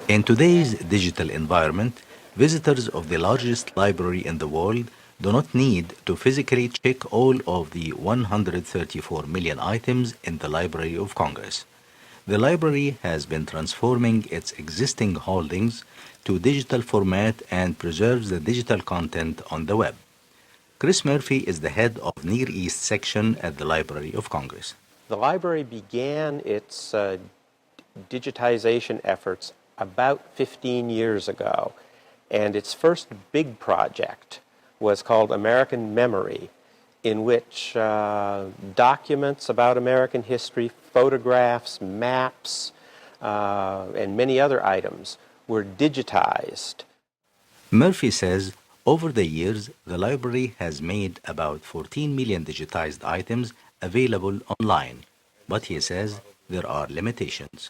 In today's digital environment, visitors of the largest library in the world do not need to physically check all of the 134 million items in the Library of Congress. The library has been transforming its existing holdings to digital format and preserves the digital content on the web. Chris Murphy is the head of Near East section at the Library of Congress. The library began its digitization efforts about 15 years ago, and its first big project was called American Memory, in which documents about American history, photographs, maps, and many other items were digitized. Murphy says over the years, the library has made about 14 million digitized items available online, but he says there are limitations.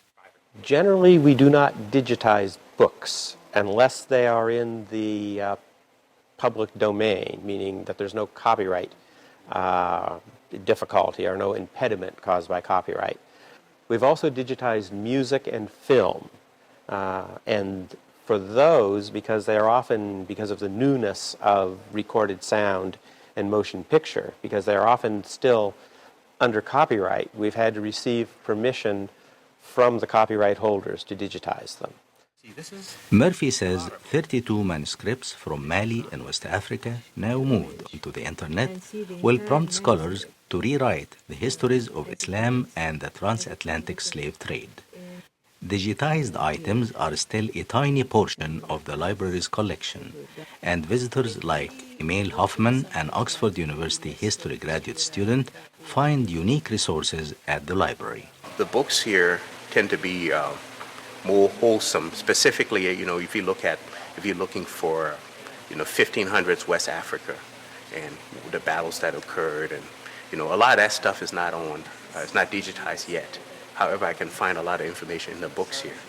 Generally, we do not digitize books unless they are in the public domain, meaning that there's no copyright difficulty or no impediment caused by copyright. We've also digitized music and film, and for those, because they are often, because of the newness of recorded sound and motion picture, because they are often still under copyright, we've had to receive permission from the copyright holders to digitize them. Murphy says 32 manuscripts from Mali in West Africa, now moved onto the internet, will prompt scholars to rewrite the histories of Islam and the transatlantic slave trade. Digitized items are still a tiny portion of the library's collection, and visitors like Emil Hoffman, an Oxford University history graduate student, find unique resources at the library. The books here tend to be more wholesome. Specifically, if you're looking for, 1500s West Africa and the battles that occurred, and a lot of that stuff is not on, it's not digitized yet. However, I can find a lot of information in the books here.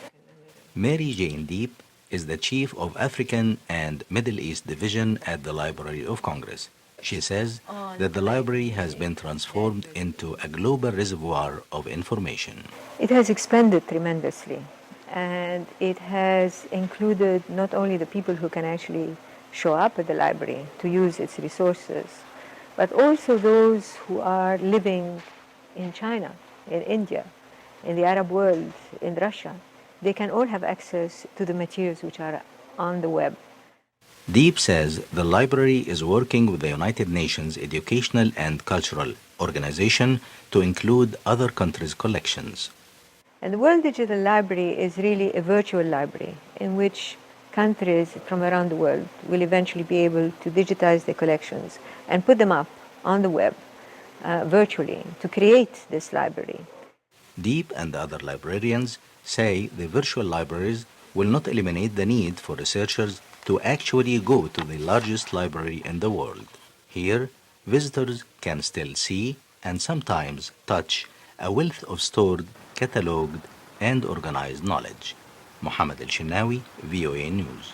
Mary Jane Deep is the chief of African and Middle East Division at the Library of Congress. She says that the library has been transformed into a global reservoir of information. It has expanded tremendously, and it has included not only the people who can actually show up at the library to use its resources, but also those who are living in China, in India, in the Arab world, in Russia. They can all have access to the materials which are on the web. Deep says the library is working with the United Nations Educational and Cultural Organization to include other countries' collections. And the World Digital Library is really a virtual library in which countries from around the world will eventually be able to digitize their collections and put them up on the web virtually to create this library. Deep and the other librarians say the virtual libraries will not eliminate the need for researchers to actually go to the largest library in the world. Here, visitors can still see and sometimes touch a wealth of stored, catalogued, and organized knowledge. Mohamed Elshinnawi, VOA News.